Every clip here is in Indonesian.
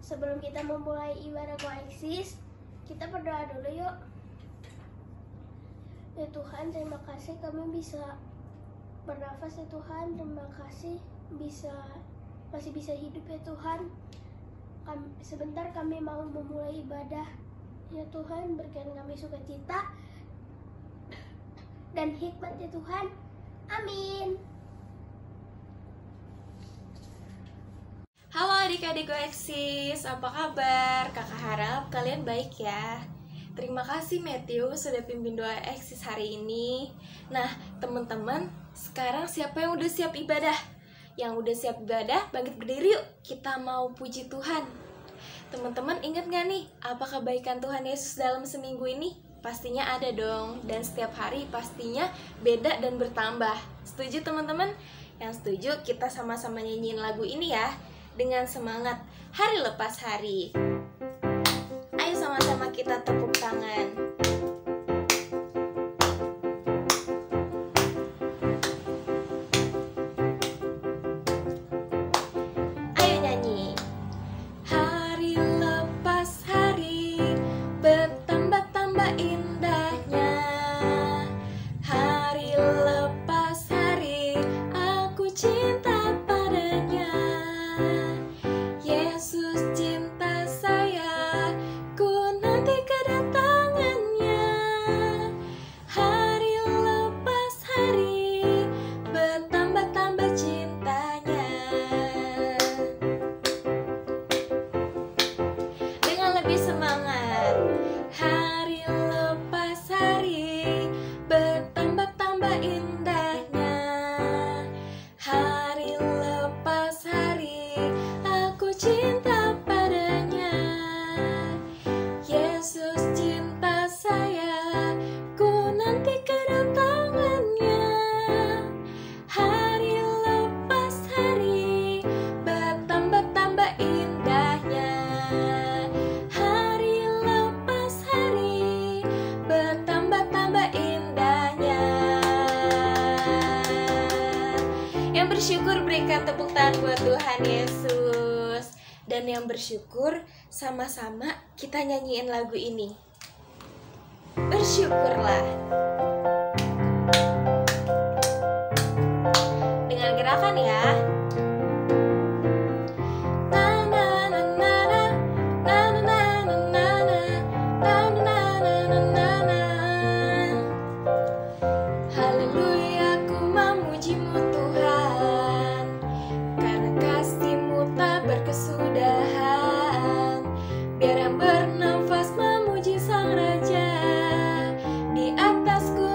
Sebelum kita memulai ibadah koeksis, kita berdoa dulu yuk. Ya Tuhan, terima kasih kami bisa bernafas ya Tuhan. Terima kasih masih bisa hidup ya Tuhan. Sebentar kami mau memulai ibadah. Ya Tuhan, berikan kami sukacita dan hikmat ya Tuhan. Amin. Halo adik-adik koeksis, apa kabar? Kakak harap kalian baik ya. Terima kasih Matthew sudah pimpin doa eksis hari ini. Nah teman-teman, sekarang siapa yang udah siap ibadah? Yang udah siap ibadah, bangkit berdiri yuk. Kita mau puji Tuhan. Teman-teman ingat gak nih, apa kebaikan Tuhan Yesus dalam seminggu ini? Pastinya ada dong, dan setiap hari pastinya beda dan bertambah. Setuju teman-teman? Yang setuju kita sama-sama nyanyiin lagu ini ya, dengan semangat hari lepas hari. Ayo sama-sama kita tepuk tangan. Ayo nyanyi. Hari lepas hari bertambah-tambah indahnya. Hari lepas hari aku cinta padanya. Yesus cinta saya, ku nanti kedatangannya. Hari lepas hari bertambah-tambah cintanya. Dengan lebih semangat. Hari lepas hari bertambah-tambah indahnya. Hari lepas hari aku cinta padanya. Yesus cinta saya, ku nanti kedatangannya. Hari lepas hari bertambah-tambah indahnya. Hari lepas hari bertambah-tambah indahnya. Yang bersyukur berikan tepuk tangan buat Tuhan Yesus. Dan yang bersyukur sama-sama kita nyanyiin lagu ini. Bersyukurlah. Dengan gerakan ya. Haleluya, ku memujimu Tuhan, karena kasih-Mu tak berkesudahan. Biar yang bernafas memuji Sang Raja, di atas gunung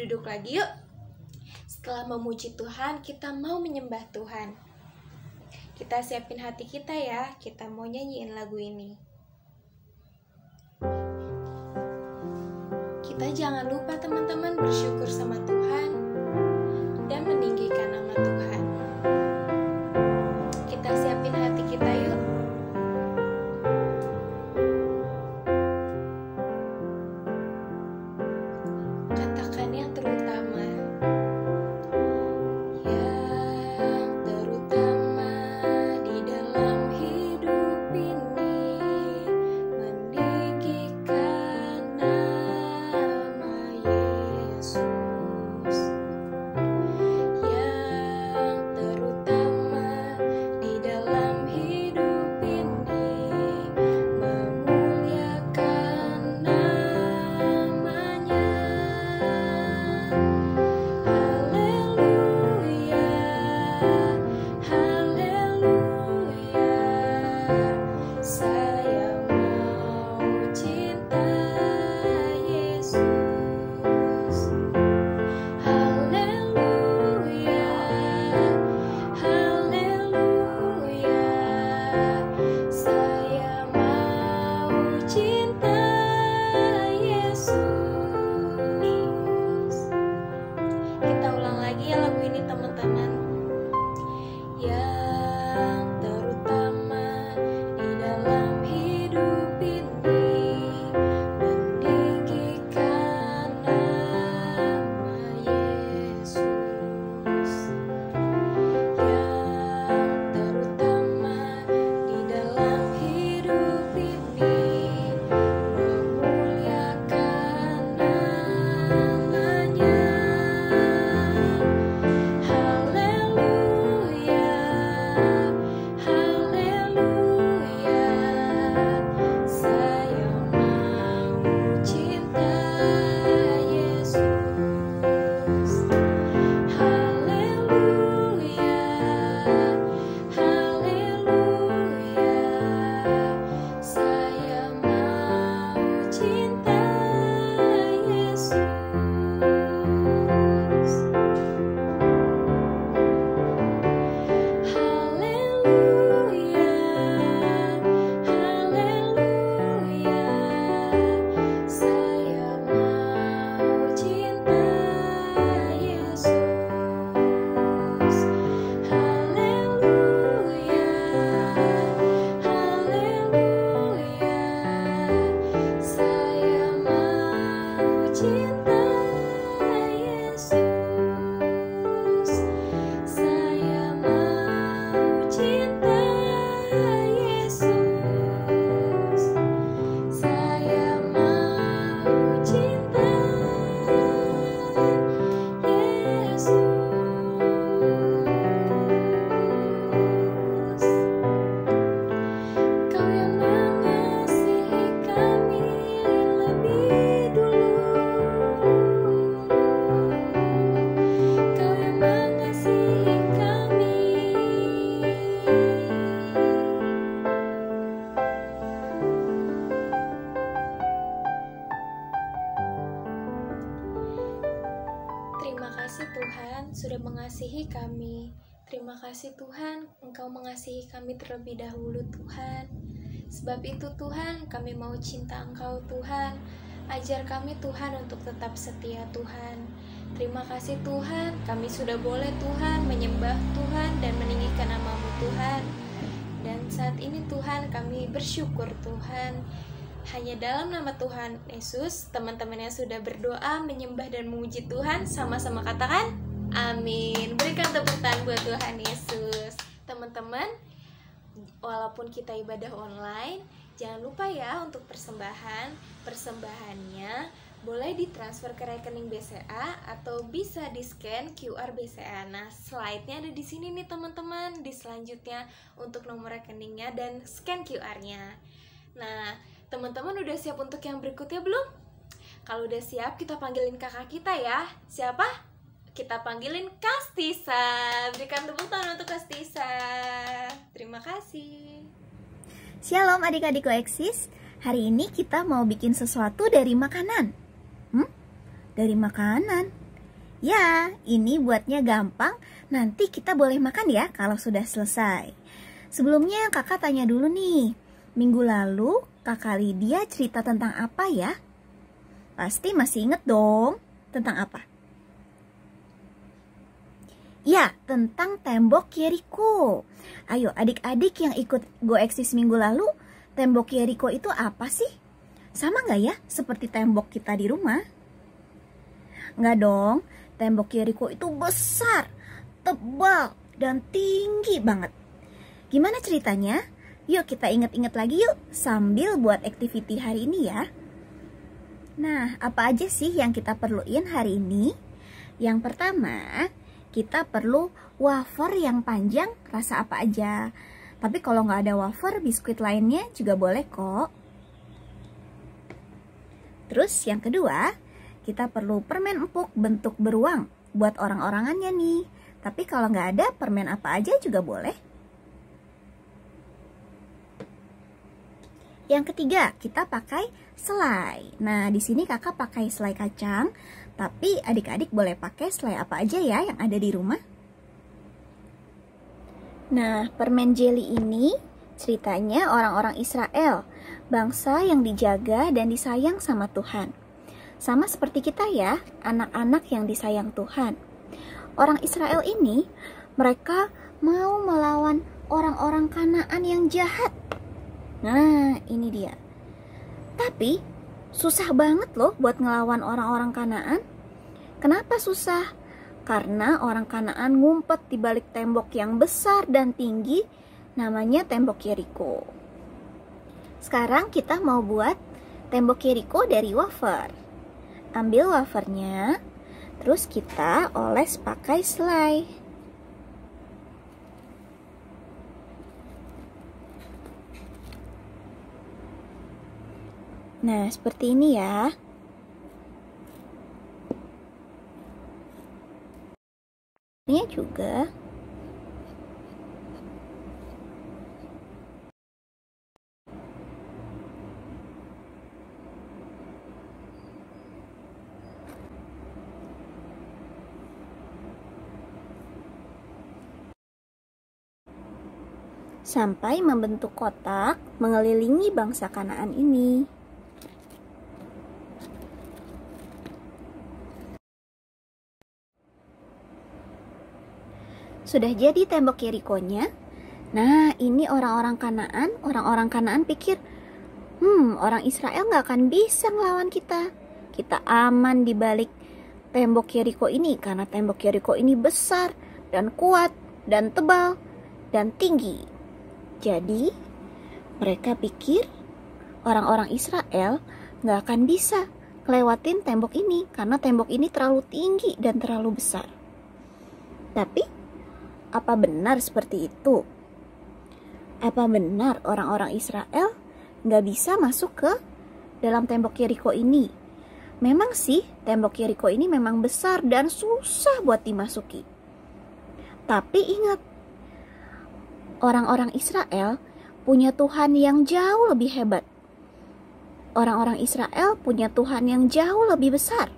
duduk lagi yuk. Setelah memuji Tuhan, kita mau menyembah Tuhan. Kita siapin hati kita ya, kita mau nyanyiin lagu ini. Kita jangan lupa teman-teman bersyukur sama Tuhan dan meninggikan nama Tuhan. Kita siapin hati kita yuk. Katakan yang terutama. Yang terutama di dalam hidup ini, meninggikan nama Yesus. Yang terutama di dalam hidup ini, memuliakan namanya. Haleluya, haleluya, saya mau cinta Yesus. Haleluya, haleluya, saya mau cinta Yesus. Kita ulang lagi ya lagu ini teman-teman. Yang terutama di dalam hidup ini, meninggikan nama Yesus. Yang terutama di dalam hidup ini, memuliakan namanya. Haleluya, haleluya, saya mau cinta Yesus. Haleluya, haleluya, saya mau cinta Yesus. Haleluya, haleluya, saya mau cinta Yesus. Haleluya, haleluya, saya mau cinta Yesus. Saya mau cinta Yesus. Saya mau cinta Yesus. Kau yang mengasihi kami lebih dulu. Kau yang mengasihi kami. Terima kasih Tuhan sudah mengasihi kami. Terima kasih Tuhan, Engkau mengasihi kami terlebih dahulu Tuhan. Sebab itu Tuhan, kami mau cinta Engkau Tuhan. Ajar kami Tuhan untuk tetap setia Tuhan. Terima kasih Tuhan, kami sudah boleh Tuhan menyembah Tuhan dan meninggikan nama-Mu Tuhan. Dan saat ini Tuhan, kami bersyukur Tuhan. Hanya dalam nama Tuhan Yesus, teman-teman yang sudah berdoa, menyembah dan memuji Tuhan, sama-sama katakan amin. Berikan tepuk tangan buat Tuhan Yesus. Teman-teman, walaupun kita ibadah online, jangan lupa ya untuk persembahannya boleh ditransfer ke rekening BCA atau bisa di-scan QR BCA. Nah, slide-nya ada di sini nih teman-teman, di selanjutnya untuk nomor rekeningnya dan scan QR-nya. Nah, teman-teman udah siap untuk yang berikutnya belum? Kalau udah siap, kita panggilin kakak kita ya. Siapa? Kita panggilin Kastisa. Berikan tepuk tangan untuk Kastisa. Terima kasih. Shalom adik-adikku Eksis. Hari ini kita mau bikin sesuatu dari makanan. Dari makanan? Ya, ini buatnya gampang. Nanti kita boleh makan ya kalau sudah selesai. Sebelumnya kakak tanya dulu nih. Minggu lalu kakak Lydia cerita tentang apa ya? Pasti masih inget dong. Tentang apa? Ya, tentang tembok Yeriko. Ayo adik-adik yang ikut Go Eksis minggu lalu, tembok Yeriko itu apa sih? Sama nggak ya seperti tembok kita di rumah? Nggak dong, tembok Yeriko itu besar, tebal, dan tinggi banget. Gimana ceritanya? Yuk kita ingat-ingat lagi yuk sambil buat activity hari ini ya. Nah, apa aja sih yang kita perluin hari ini? Yang pertama, kita perlu wafer yang panjang rasa apa aja. Tapi kalau nggak ada wafer, biskuit lainnya juga boleh kok. Terus yang kedua, kita perlu permen empuk bentuk beruang buat orang-orangannya nih. Tapi kalau nggak ada, permen apa aja juga boleh. Yang ketiga, kita pakai selai. Nah, di sini kakak pakai selai kacang, tapi adik-adik boleh pakai selai apa aja ya yang ada di rumah. Nah, permen jelly ini ceritanya orang-orang Israel, bangsa yang dijaga dan disayang sama Tuhan. Sama seperti kita ya, anak-anak yang disayang Tuhan. Orang Israel ini, mereka mau melawan orang-orang Kanaan yang jahat. Nah, ini dia. Tapi, susah banget loh buat ngelawan orang-orang Kanaan. Kenapa susah? Karena orang Kanaan ngumpet di balik tembok yang besar dan tinggi, namanya tembok Yeriko. Sekarang kita mau buat tembok Yeriko dari wafer. Ambil wafernya, terus kita oles pakai selai. Nah, seperti ini ya. Ini juga. Sampai membentuk kotak mengelilingi bangsa Kanaan ini. Sudah jadi tembok Yerikonya. Nah, ini orang-orang Kanaan pikir, orang Israel nggak akan bisa ngelawan kita. Kita aman di balik tembok Yeriko ini karena tembok Yeriko ini besar dan kuat dan tebal dan tinggi. Jadi, mereka pikir orang-orang Israel nggak akan bisa ngelewatin tembok ini karena tembok ini terlalu tinggi dan terlalu besar. Tapi, apa benar seperti itu? Apa benar orang-orang Israel nggak bisa masuk ke dalam tembok Yeriko ini? Memang sih, tembok Yeriko ini memang besar dan susah buat dimasuki. Tapi ingat, orang-orang Israel punya Tuhan yang jauh lebih hebat. Orang-orang Israel punya Tuhan yang jauh lebih besar.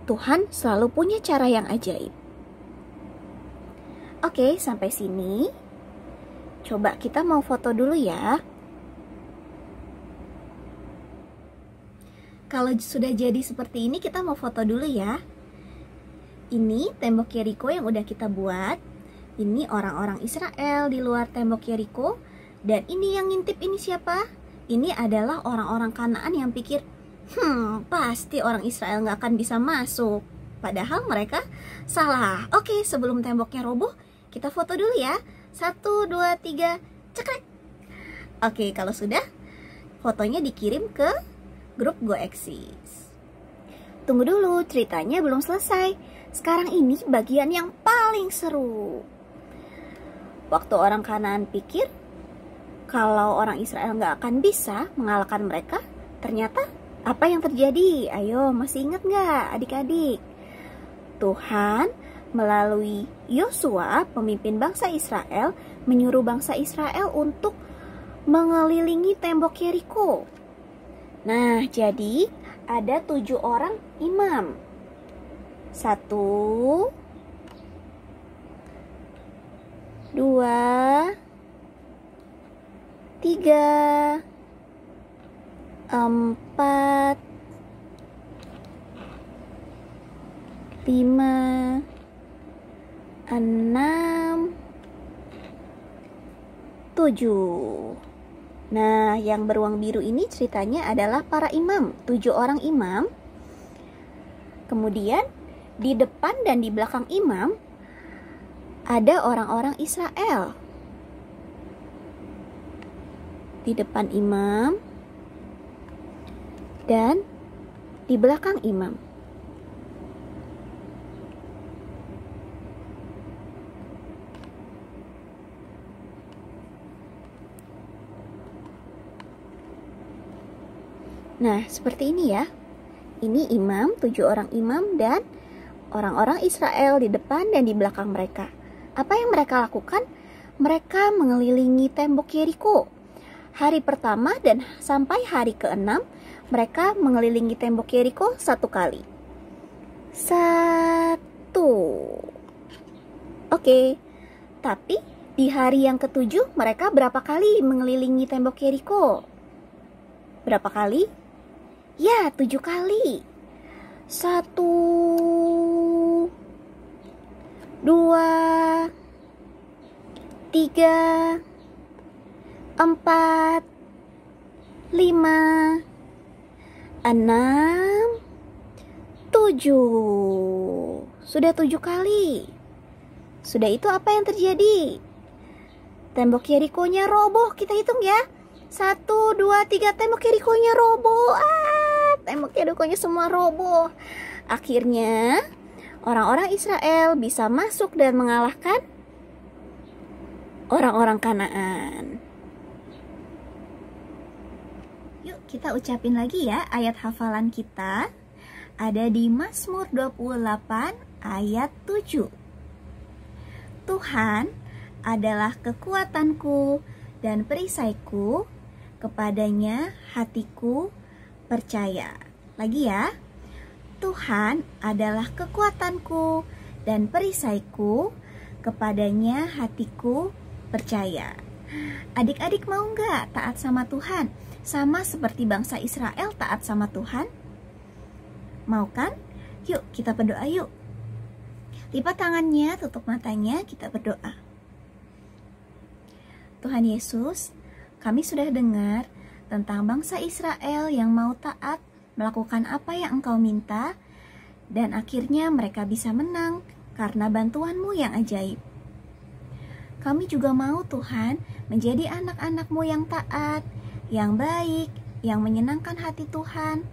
Tuhan selalu punya cara yang ajaib. Oke, sampai sini. Coba kita mau foto dulu ya. Kalau sudah jadi seperti ini, kita mau foto dulu ya. Ini tembok Yeriko yang udah kita buat. Ini orang-orang Israel di luar tembok Yeriko. Dan ini yang ngintip ini siapa? Ini adalah orang-orang Kanaan yang pikir, pasti orang Israel nggak akan bisa masuk. Padahal mereka salah. Oke, sebelum temboknya roboh, kita foto dulu ya. 1, 2, 3, cekrek. Oke, kalau sudah, fotonya dikirim ke grup Go Eksis. Tunggu dulu, ceritanya belum selesai. Sekarang ini bagian yang paling seru. Waktu orang Kanaan pikir kalau orang Israel nggak akan bisa mengalahkan mereka, ternyata apa yang terjadi? Ayo, masih ingat nggak adik-adik? Tuhan melalui Yosua, pemimpin bangsa Israel, menyuruh bangsa Israel untuk mengelilingi tembok Yeriko. Nah, jadi ada 7 orang imam. 1, 2, 3, 4, 5, 6, 7. Nah, yang beruang biru ini ceritanya adalah para imam, 7 orang imam. Kemudian di depan dan di belakang imam ada orang-orang Israel. Di depan imam dan di belakang imam. Nah, seperti ini ya. Ini imam, 7 orang imam dan orang-orang Israel di depan dan di belakang mereka. Apa yang mereka lakukan? Mereka mengelilingi tembok Yeriko. Hari pertama dan sampai hari ke-6, mereka mengelilingi tembok Yeriko 1 kali. 1. Oke. Tapi di hari yang ke-7 mereka berapa kali mengelilingi tembok Yeriko? Berapa kali? Ya, 7 kali. 1, 2, 3, 4, 5, 6, 7. Sudah 7 kali. Sudah itu apa yang terjadi? Tembok Yeriko-nya roboh. Kita hitung ya. 1, 2, 3, tembok Yeriko-nya roboh. Tembok Yeriko-nya semua roboh. Akhirnya orang-orang Israel bisa masuk dan mengalahkan orang-orang Kanaan. Yuk kita ucapin lagi ya ayat hafalan kita. Ada di Mazmur 28 ayat 7. Tuhan adalah kekuatanku dan perisaiku, kepadanya hatiku percaya. Lagi ya. Tuhan adalah kekuatanku dan perisaiku, kepadanya hatiku percaya. Adik-adik mau nggak taat sama Tuhan? Sama seperti bangsa Israel taat sama Tuhan? Mau kan? Yuk kita berdoa yuk. Lipat tangannya, tutup matanya, kita berdoa. Tuhan Yesus, kami sudah dengar tentang bangsa Israel yang mau taat melakukan apa yang Engkau minta, dan akhirnya mereka bisa menang karena bantuan-Mu yang ajaib. Kami juga mau Tuhan menjadi anak-anak-Mu yang taat, yang baik, yang menyenangkan hati Tuhan,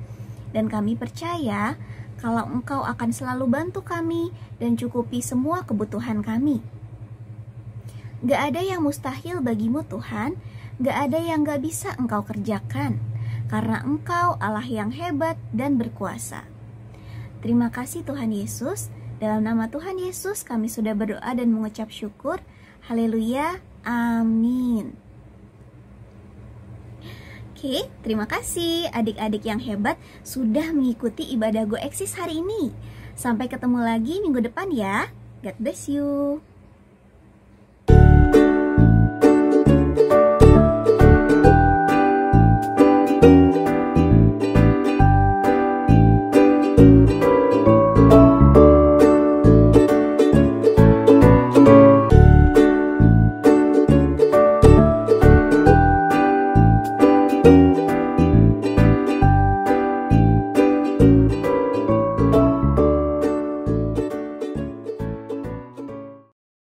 dan kami percaya kalau Engkau akan selalu bantu kami dan cukupi semua kebutuhan kami. Gak ada yang mustahil bagimu Tuhan, gak ada yang gak bisa Engkau kerjakan, karena Engkau Allah yang hebat dan berkuasa. Terima kasih Tuhan Yesus. Dalam nama Tuhan Yesus kami sudah berdoa dan mengucap syukur. Haleluya, amin. Oke, terima kasih adik-adik yang hebat sudah mengikuti ibadah Go Eksis hari ini. Sampai ketemu lagi minggu depan ya. God bless you.